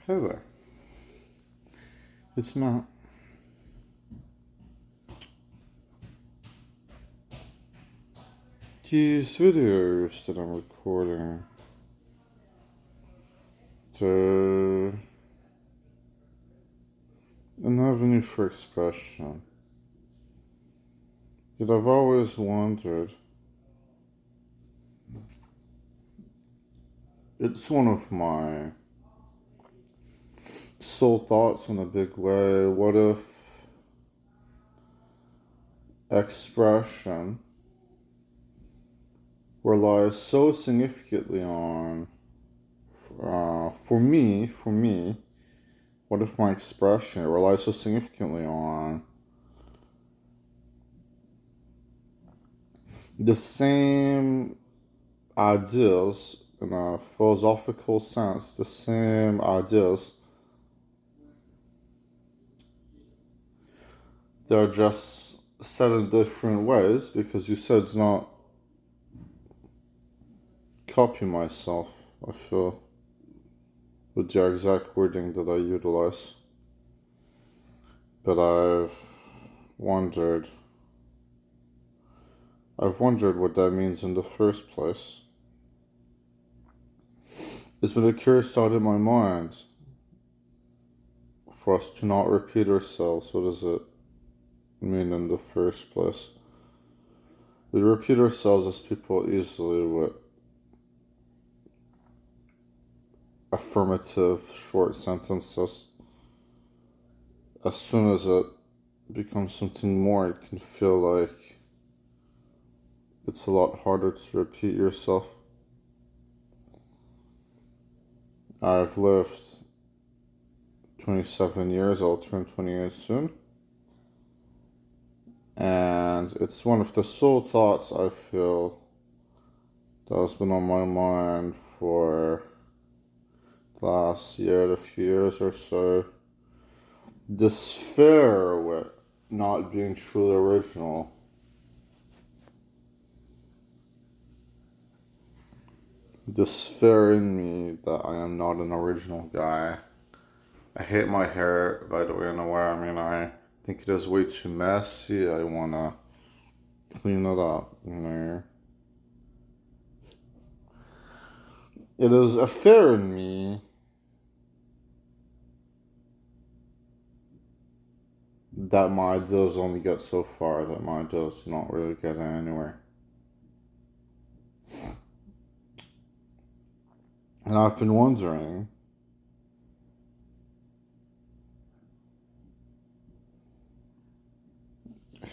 Hey there, it's Matt. These videos that I'm recording, they're an avenue for expression. Yet I've always wondered, it's one of my soul thoughts in a big way. What if expression relies so significantly on, for me, what if my expression relies so significantly on the same ideas in a philosophical sense, the same ideas, they're just said in different ways because you said it's not copy myself, I feel, with the exact wording that I utilize. But wondered I've wondered what that means in the first place. It's been a curious thought in my mind for us to not repeat ourselves. What does it mean in the first place? We repeat ourselves as people easily with affirmative short sentences. As soon as it becomes something more, it can feel like it's a lot harder to repeat yourself. I've lived 27 years, I'll turn 20 years soon. And it's one of the sole thoughts I feel that has been on my mind for the last year, a few years or so. This fear with not being truly original. This fear in me that I am not an original guy. I hate my hair, by the way, in a way. I mean, I think it is way too messy. I want to clean it up, It is a fear in me that my ideas only get so far, that my ideas do not really get anywhere. And I've been wondering,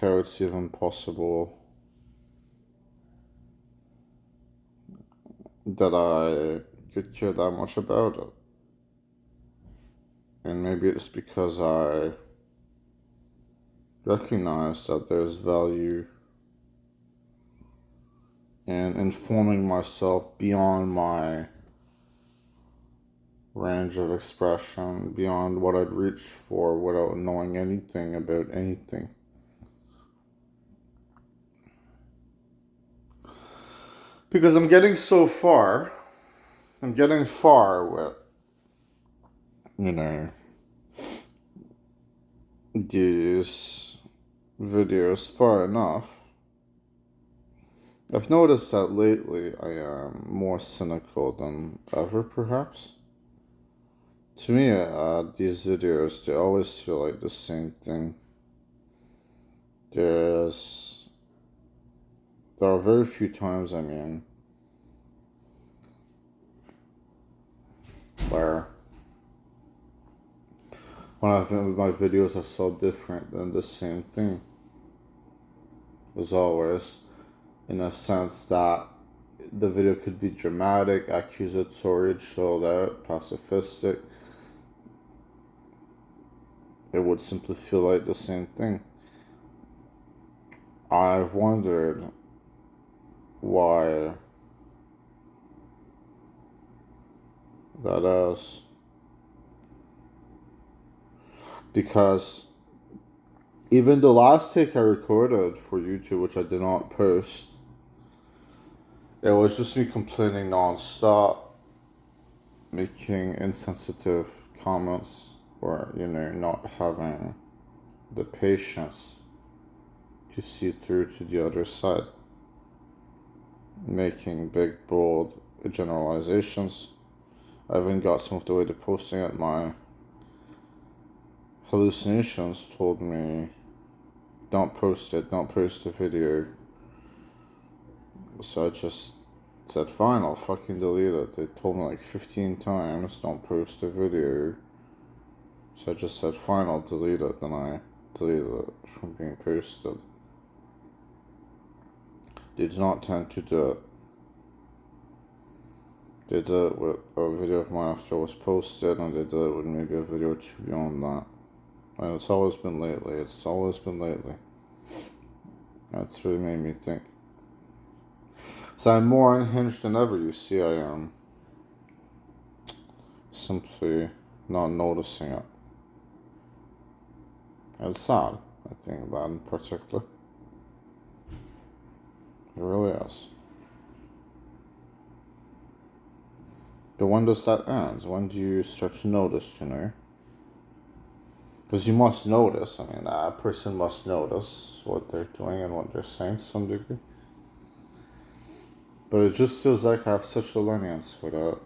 how it's even possible that I could care that much about it. And maybe it's because I recognize that there's value in informing myself beyond my range of expression, beyond what I'd reach for without knowing anything about anything. Because I'm getting far with, these videos far enough. I've noticed that lately I am more cynical than ever, perhaps. To me, these videos, they always feel like the same thing. There are very few times, where when I've been with my videos are so different than the same thing. As always, in a sense that the video could be dramatic, accusatory, chilled out, pacifistic. It would simply feel like the same thing. I've wondered why that is. Because even the last take I recorded for YouTube, which I did not post, it was just me complaining non-stop, making insensitive comments or, not having the patience to see through to the other side, making big, bold generalizations. I even got some of the way to posting it. My hallucinations told me, don't post it, don't post the video. So I just said, fine, I'll fucking delete it. They told me like 15 times, don't post the video. So I just said, fine, I'll delete it. Then I deleted it from being posted. They did not tend to do it. They did it with a video of mine after it was posted, and they did it with maybe a video or two beyond that. And it's always been lately. That's really made me think. So I'm more unhinged than ever, you see. I am simply not noticing it. And it's sad, I think, that in particular. It really is. But when does that end? When do you start to notice, Because you must notice. I mean, a person must notice what they're doing and what they're saying to some degree. But it just feels like I have such a lenience with it.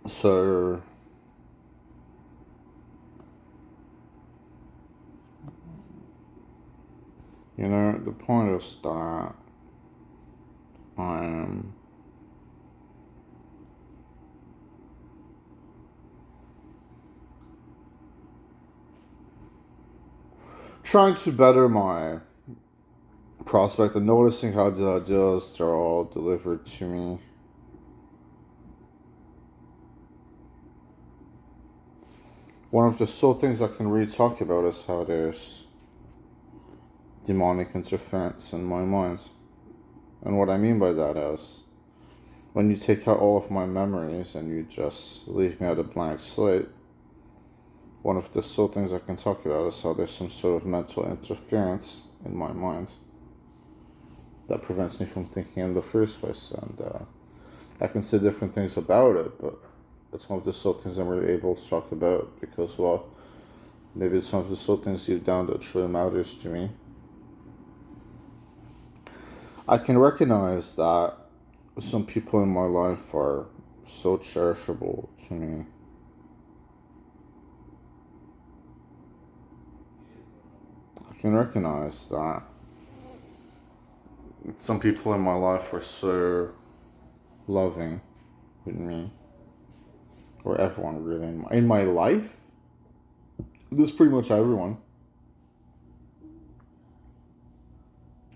So, the point is that I'm trying to better my prospect and noticing how the ideas are all delivered to me. One of the sole things I can really talk about is how there's demonic interference in my mind. And what I mean by that is, when you take out all of my memories and you just leave me at a blank slate, one of the sole things I can talk about is how there's some sort of mental interference in my mind that prevents me from thinking in the first place. And I can say different things about it, but it's one of the sole things I'm really able to talk about because, well, maybe it's one of the sole things deep down that truly matters to me. I can recognize that some people in my life are so cherishable to me. I can recognize that some people in my life are so loving with me. Or everyone really. In my life? This is pretty much everyone.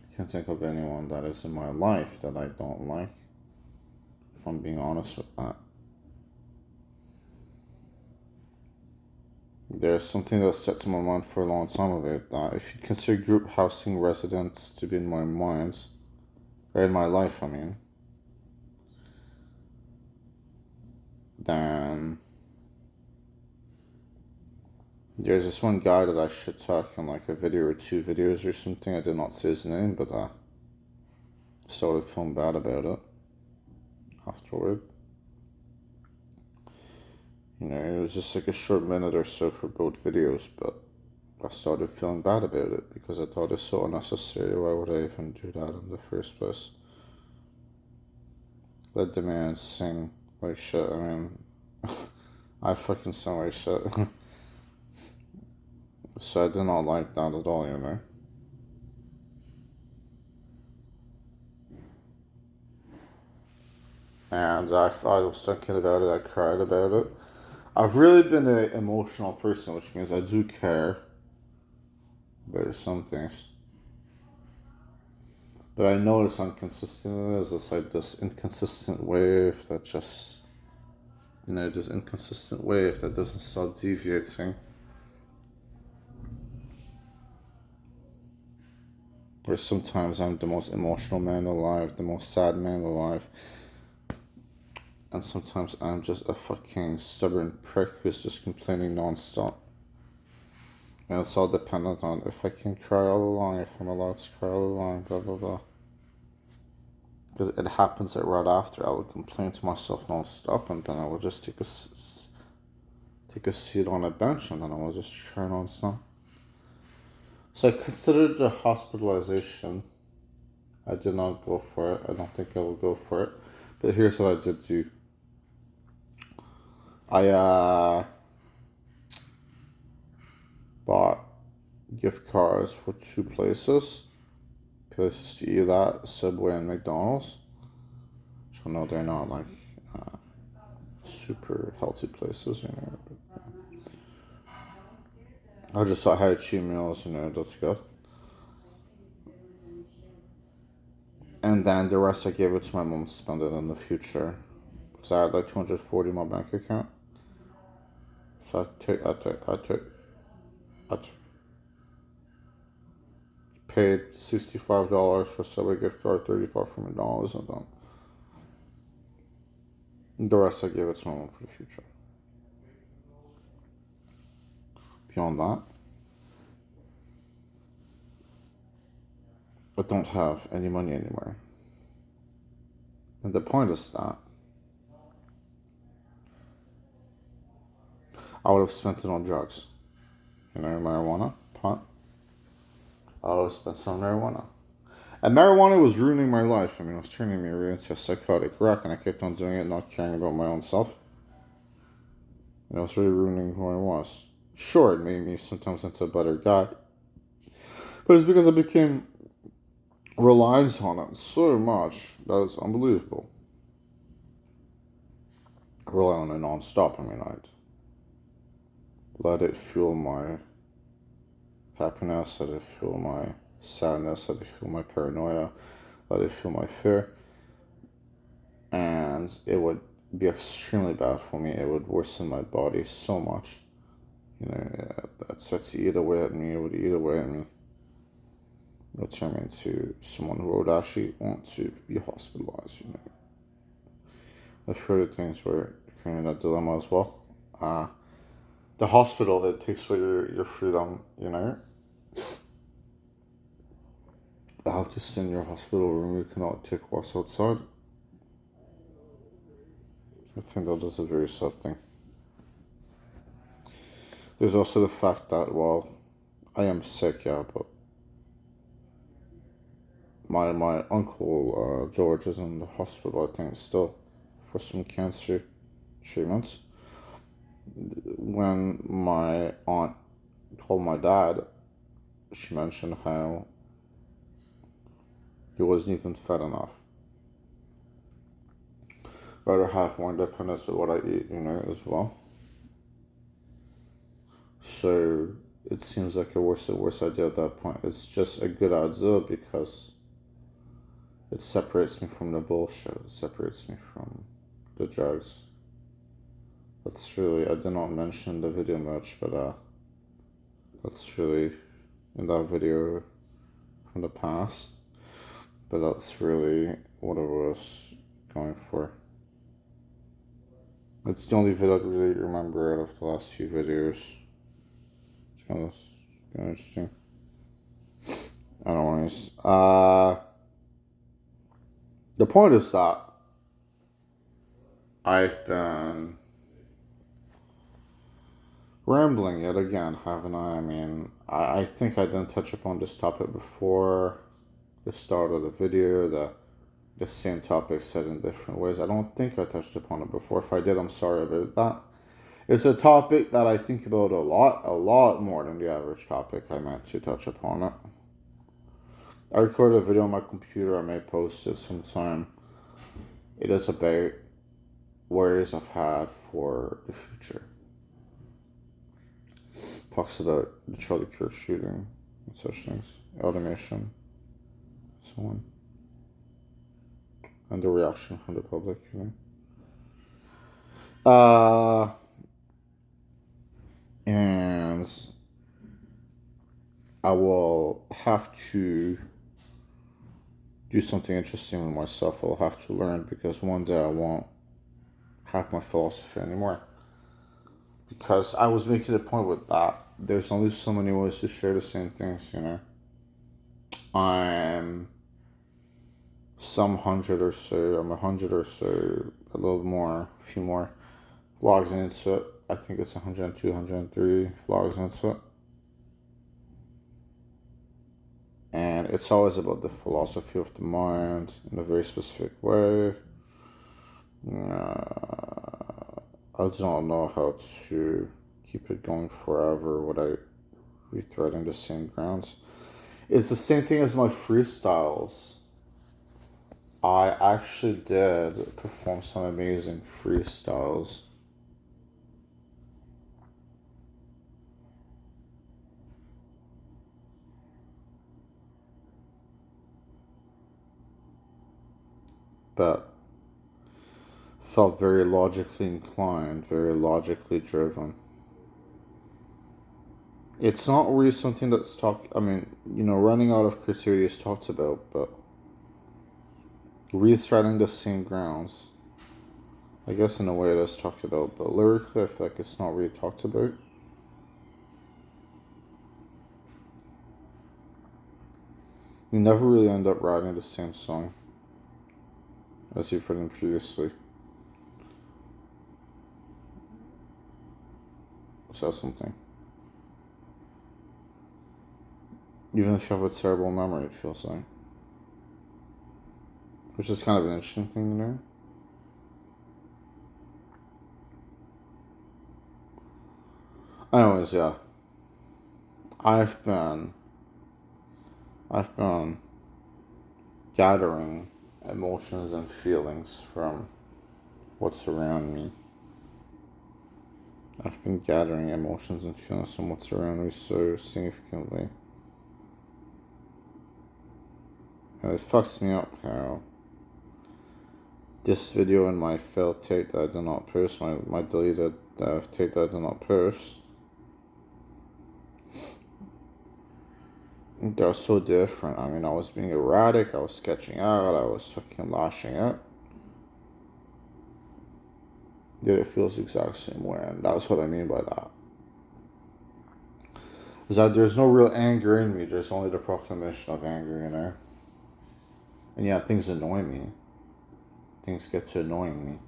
I can't think of anyone that is in my life that I don't like, if I'm being honest with that. There's something that's stuck to my mind for a long time about that. If you consider group housing residents to be in my mind, or in my life, then there's this one guy that I should talk in like a video or 2 videos or something. I did not say his name, but I started feeling bad about it afterward. It was just like a short minute or so for both videos, but I started feeling bad about it because I thought it's so unnecessary. Why would I even do that in the first place? Let the man sing like shit. I fucking sing like shit. So I did not like that at all, And I was thinking about it, I cried about it. I've really been an emotional person, which means I do care about some things. But I know it's inconsistent. It's like this inconsistent wave that just, this inconsistent wave that doesn't stop deviating. Where sometimes I'm the most emotional man alive, the most sad man alive. And sometimes I'm just a fucking stubborn prick who's just complaining non-stop. And it's all dependent on if I can cry all along, if I'm allowed to cry all along, blah blah blah. because it happens that right after I would complain to myself non-stop, and then I would just take a seat on a bench, and then I would just try non-stop. So I considered the hospitalization. I did not go for it. I don't think I will go for it. But here's what I did do. I bought gift cards for 2 places to eat at, Subway and McDonald's. So no, they're not like super healthy places, you know. I just thought I had cheap meals, you know, that's good. And then the rest I gave it to my mom to spend it in the future. Because I had like 240 in my bank account. So I paid $65 for Subway gift card, $35 for McDonald's, and then the rest I gave it to my mom for the future. Beyond that, I don't have any money anymore. And the point is that I would have spent it on drugs. You know, marijuana, pot. I would have spent some marijuana. And marijuana was ruining my life. I mean, it was turning me really into a psychotic wreck, and I kept on doing it, not caring about my own self. And it was really ruining who I was. Sure, it made me sometimes into a better guy. But it's because I became reliant on it so much that it's unbelievable. I rely on it non-stop. I mean, I'd let it fuel my happiness, let it fuel my sadness, let it fuel my paranoia, let it fuel my fear. And it would be extremely bad for me. It would worsen my body so much. You know, that starts to eat away at me. It would eat away at me. It would turn me into someone who would actually want to be hospitalized, you know. I've heard of things where you're in that dilemma as well. The hospital, it takes away your freedom, you know. I have to stay in your hospital room. You cannot take walks outside. I think that is a very sad thing. There's also the fact that, well, I am sick, yeah, but my uncle George is in the hospital, I think, still for some cancer treatments. When my aunt told my dad, she mentioned how he wasn't even fed enough. Rather have more independence of what I eat, you know, as well. So it seems like a worse and worse idea at that point. It's just a good idea because it separates me from the bullshit. It separates me from the drugs. That's really, I did not mention the video much, but that's really in that video from the past. But that's really what I was going for. It's the only video I really remember out of the last few videos. It's kind of interesting. Anyways, the point is that I've been rambling yet again, haven't I? I mean, I think I didn't touch upon this topic before the start of the video, the same topic said in different ways. I don't think I touched upon it before. If I did, I'm sorry about that. It's a topic that I think about a lot more than the average topic I meant to touch upon it. I recorded a video on my computer. I may post it sometime. It is about worries I've had for the future. Talks about the Charlie Kirk shooting and such things, automation, so on, and the reaction from the public, you know. And I will have to do something interesting with myself. I'll have to learn because one day I won't have my philosophy anymore. Because I was making a point with that. There's only so many ways to share the same things, you know. I'm some hundred or so, I'm 100 or so, a little more, a few more vlogs into it. I think it's 102, 103 vlogs into it. And it's always about the philosophy of the mind in a very specific way. I don't know how to keep it going forever without retreading the same grounds. It's the same thing as my freestyles. I actually did perform some amazing freestyles. But felt very logically inclined, very logically driven. It's not really something that's running out of criteria is talked about, but retreading the same grounds, I guess in a way it is talked about, but lyrically I feel like it's not really talked about. You never really end up writing the same song as you've written previously. Is that something? Even if you have a terrible memory, it feels like. Which is kind of an interesting thing to know. Anyways, yeah. I've been gathering emotions and feelings from what's around me. I've been gathering emotions and feelings from what's around me so significantly. And it fucks me up how this video and my failed take that I did not post, my deleted take that I did not post, they're so different. I mean, I was being erratic, I was sketching out, I was fucking lashing out. Yet it feels the exact same way, and that's what I mean by that. Is that there's no real anger in me, there's only the proclamation of anger, you know? And yeah, things annoy me. Things get to annoying me.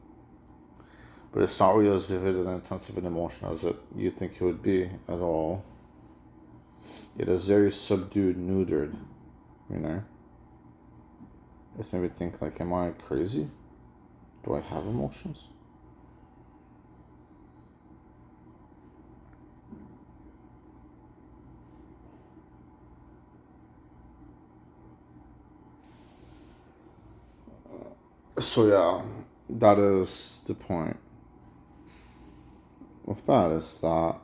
But it's not really as vivid and intense of an emotion as you'd think it would be at all. It is very subdued, neutered, you know? It's made me think, like, am I crazy? Do I have emotions? So yeah, that is the point. With that is that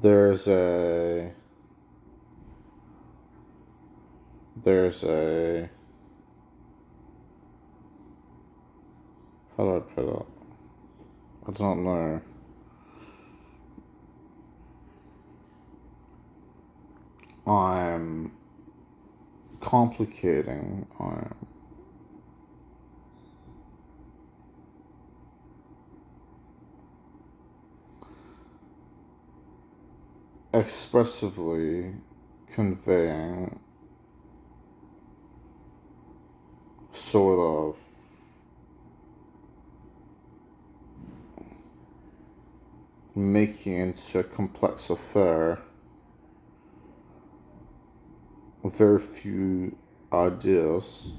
there's a how do I put it? I don't know. I'm complicating. I'm expressively conveying sort of making into a complex affair very few ideas.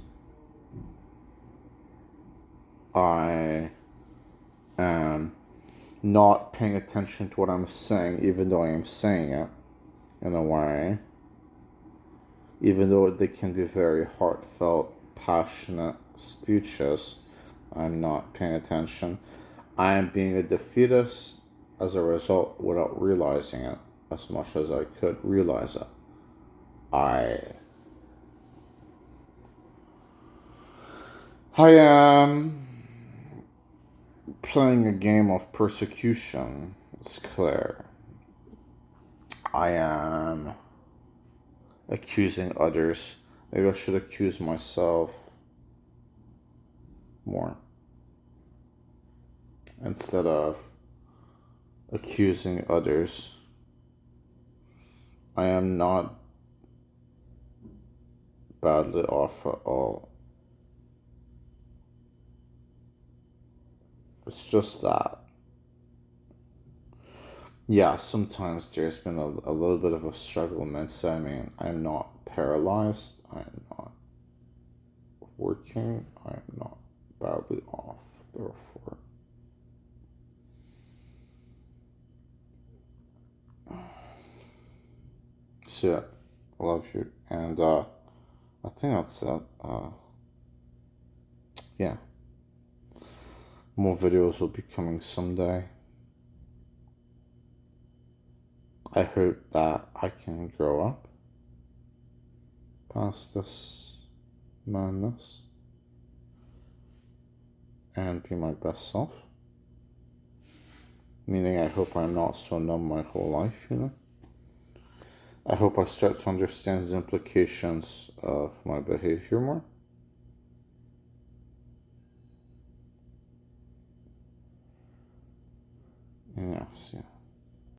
I am not paying attention to what I'm saying, even though I am saying it in a way, even though they can be very heartfelt, passionate speeches. I'm not paying attention. I am being a defeatist as a result without realizing it as much as I could realize it. I am playing a game of persecution. It's clear. I am accusing others. Maybe I should accuse myself more instead of accusing others. I am not badly off at all. It's just that, yeah, sometimes there's been a little bit of a struggle mentally. I mean, I'm not paralyzed, I'm not working, I'm not badly off, therefore. So, yeah, I love you, and I think that's it. Yeah, more videos will be coming someday. I hope that I can grow up past this madness and be my best self. Meaning, I hope I'm not so numb my whole life, you know? I hope I start to understand the implications of my behavior more. Yes, yeah.